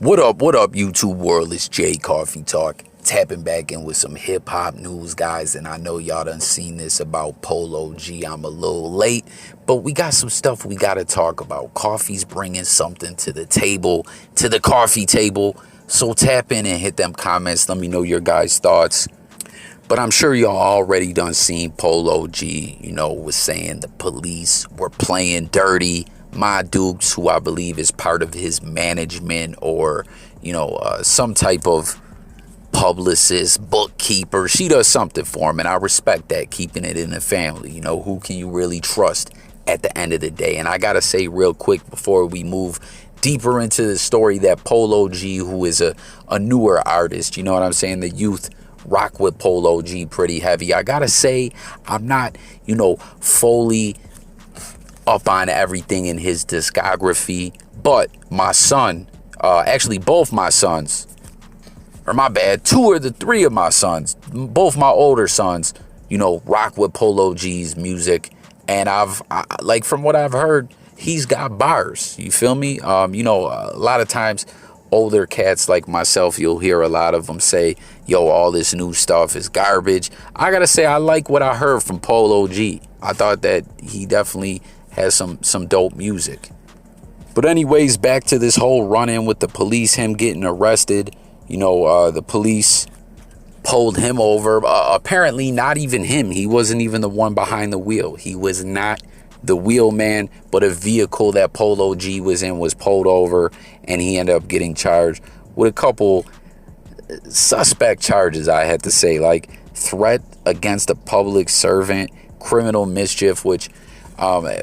What up, YouTube world? It's Jay Coffee Talk. Tapping back in with some hip-hop news, guys. And I know y'all done seen this about Polo G. I'm a little late, but we got some stuff we got to talk about. Coffee's bringing something to the table, to the coffee table. So tap in and hit them comments. Let me know your guys' thoughts. But I'm sure y'all already done seen Polo G, was saying the police were playing dirty. My Dukes, who I believe is part of his management or, some type of publicist, bookkeeper. She does something for him, and I respect that, keeping it in the family. Who can you really trust at the end of the day? And I got to say real quick before we move deeper into the story that Polo G, who is a newer artist, you know what I'm saying? The youth rock with Polo G pretty heavy. I got to say, I'm not, fully up on everything in his discography, but my son, actually both my sons, or my bad, two or the three of my sons, both my older sons, rock with Polo G's music. And from what I've heard, he's got bars. You feel me? A lot of times older cats like myself, you'll hear a lot of them say, yo, all this new stuff is garbage. I gotta say, I like what I heard from Polo G. I thought that he definitely has some dope music. But anyways, back to this whole run-in with the police, him getting arrested. The police pulled him over. Apparently not even him. He wasn't even the one behind the wheel. He was not the wheelman, but a vehicle that Polo G was in was pulled over, and he ended up getting charged with a couple suspect charges, I had to say, like threat against a public servant, criminal mischief, which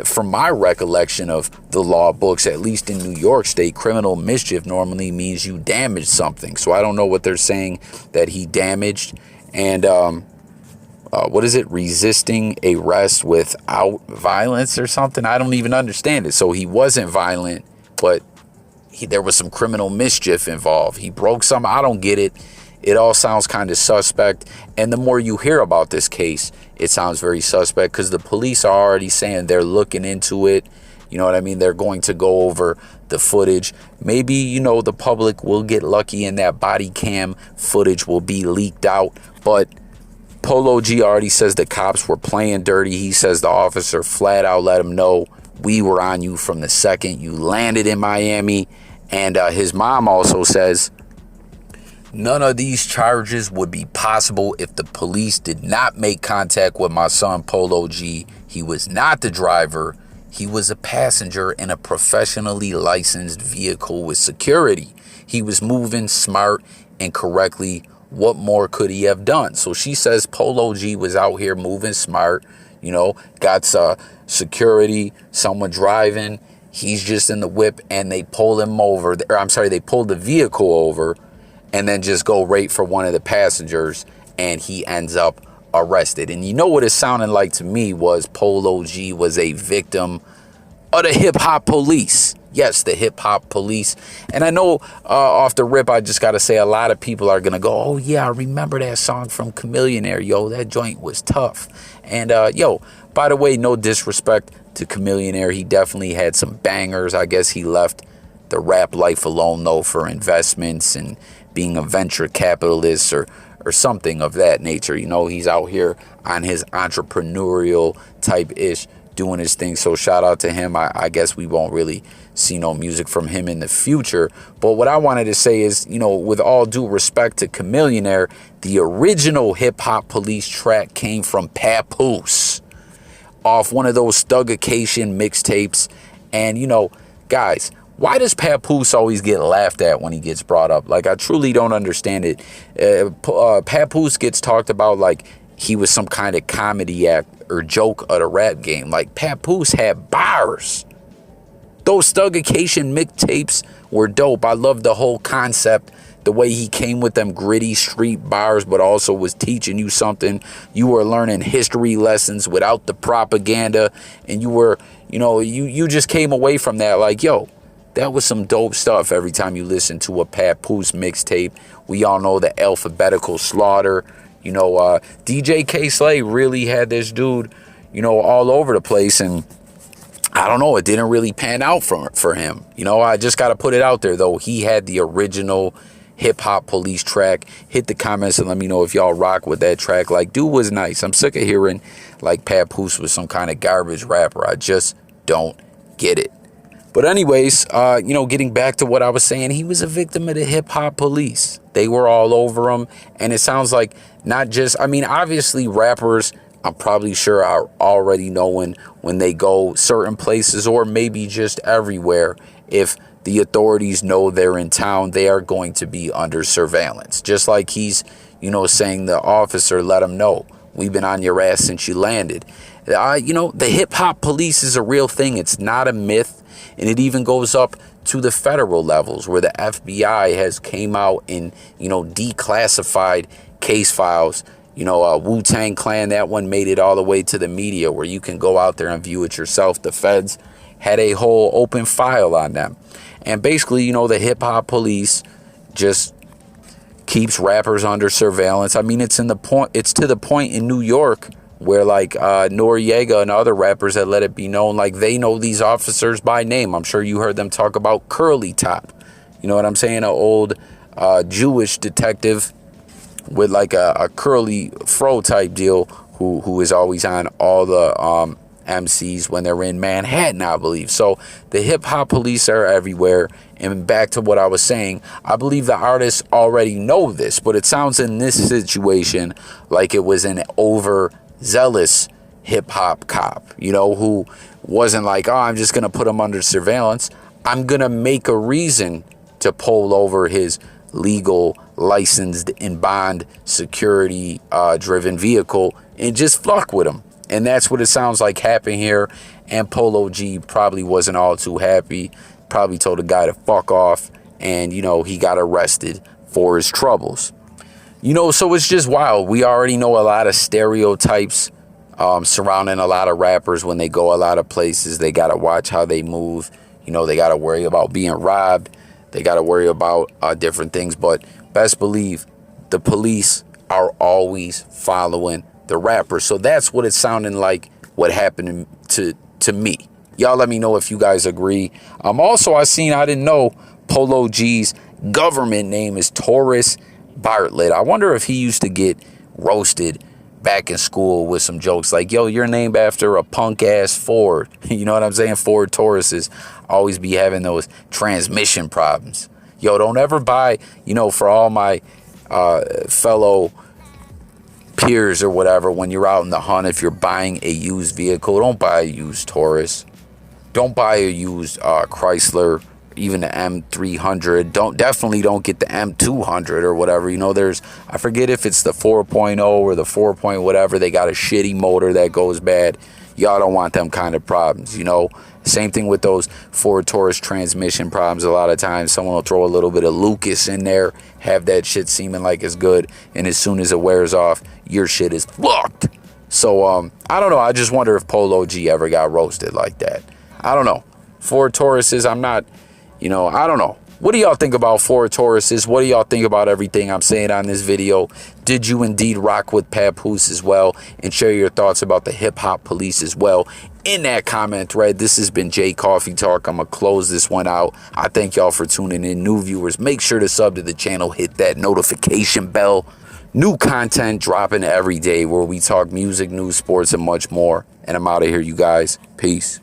from my recollection of the law books, at least in New York State, criminal mischief normally means you damaged something. So I don't know what they're saying that he damaged. And what is it? Resisting arrest without violence or something? I don't even understand it. So he wasn't violent, but there was some criminal mischief involved. He broke something. I don't get it. It all sounds kind of suspect. And the more you hear about this case, it sounds very suspect because the police are already saying they're looking into it. You know what I mean? They're going to go over the footage. Maybe, the public will get lucky and that body cam footage will be leaked out. But Polo G already says the cops were playing dirty. He says the officer flat out let him know, we were on you from the second you landed in Miami. And his mom also says, none of these charges would be possible if the police did not make contact with my son, Polo G. He was not the driver. He was a passenger in a professionally licensed vehicle with security. He was moving smart and correctly. What more could he have done? So she says Polo G was out here moving smart, got security, someone driving. He's just in the whip and they pull him over. They pulled the vehicle over and then just go right for one of the passengers, and he ends up arrested. And what it sounded like to me was Polo G was a victim of the hip-hop police. Yes, the hip-hop police. And I know off the rip, I just got to say a lot of people are going to go, oh, yeah, I remember that song from Chameleonaire. Yo, that joint was tough. And, by the way, no disrespect to Chameleonaire. He definitely had some bangers. I guess he left the rap life alone, though, for investments and being a venture capitalist or something of that nature. He's out here on his entrepreneurial type ish doing his thing. So shout out to him. I guess we won't really see no music from him in the future. But what I wanted to say is, with all due respect to Chameleonaire, the original hip hop police track came from Papoose off one of those Thugacation mixtapes. And, guys, why does Papoose always get laughed at when he gets brought up? Like, I truly don't understand it. Papoose gets talked about like he was some kind of comedy act or joke of the rap game. Like, Papoose had bars. Those Thugacation mixtapes were dope. I love the whole concept, the way he came with them gritty street bars, but also was teaching you something. You were learning history lessons without the propaganda. And you were, you just came away from that like, yo, that was some dope stuff every time you listen to a Papoose mixtape. We all know the Alphabetical Slaughter. DJ K-Slay really had this dude, all over the place. And I don't know, it didn't really pan out for him. You know, I just got to put it out there, though. He had the original Hip Hop Police track. Hit the comments and let me know if y'all rock with that track. Like, dude was nice. I'm sick of hearing like Papoose was some kind of garbage rapper. I just don't get it. But anyways, you know, getting back to what I was saying, he was a victim of the Hip Hop Police. They were all over him. And it sounds like not just, I mean, obviously rappers, I'm probably sure are already knowing when they go certain places or maybe just everywhere. If the authorities know they're in town, they are going to be under surveillance. Just like he's, you know, saying the officer, let him know, we've been on your ass since you landed. You know, the Hip Hop Police is a real thing. It's not a myth. And it even goes up to the federal levels where the FBI has came out and, you know, declassified case files. You know, Wu-Tang Clan, that one made it all the way to the media where you can go out there and view it yourself. The feds had a whole open file on them. And basically, you know, the Hip Hop Police just keeps rappers under surveillance. I mean, it's to the point in New York where like Noriega and other rappers that let it be known, like they know these officers by name. I'm sure you heard them talk about Curly Top. You know what I'm saying? An old Jewish detective with like a curly fro type deal who is always on all the MCs when they're in Manhattan, I believe. So the Hip Hop Police are everywhere. And back to what I was saying, I believe the artists already know this, but it sounds in this situation like it was an overzealous hip hop cop, you know, who wasn't like, oh, I'm just going to put him under surveillance. I'm going to make a reason to pull over his legal, licensed, and bond security driven vehicle and just fuck with him. And that's what it sounds like happened here. And Polo G probably wasn't all too happy. Probably told the guy to fuck off. And, you know, he got arrested for his troubles. You know, so it's just wild. We already know a lot of stereotypes surrounding a lot of rappers when they go a lot of places. They got to watch how they move. You know, they got to worry about being robbed. They got to worry about different things. But best believe the police are always following the rapper. So that's what it's sounding like what happened to me. Y'all let me know if you guys agree. Also, I didn't know Polo G's government name is Taurus Bartlett. I wonder if he used to get roasted back in school with some jokes like, yo, you're named after a punk ass Ford. You know what I'm saying? Ford Tauruses always be having those transmission problems. Yo, don't ever buy, you know, for all my fellow peers or whatever, when you're out in the hunt, if you're buying a used vehicle, don't buy a used Taurus. Don't buy a used Chrysler, even the M300. Definitely don't get the M200 or whatever. You know, I forget if it's the 4.0 or the 4. Whatever. They got a shitty motor that goes bad. Y'all don't want them kind of problems, you know. Same thing with those Ford Taurus transmission problems. A lot of times someone will throw a little bit of Lucas in there, have that shit seeming like it's good, and as soon as it wears off, your shit is fucked. So I don't know. I just wonder if Polo G ever got roasted like that. I don't know. Ford Tauruses, I'm not, you know, I don't know. What do y'all think about Ford Tauruses? What do y'all think about everything I'm saying on this video? Did you indeed rock with Papoose as well? And share your thoughts about the Hip Hop Police as well in that comment thread. This has been J Coffee Talk. I'm going to close this one out. I thank y'all for tuning in. New viewers, make sure to sub to the channel. Hit that notification bell. New content dropping every day where we talk music, news, sports, and much more. And I'm out of here, you guys. Peace.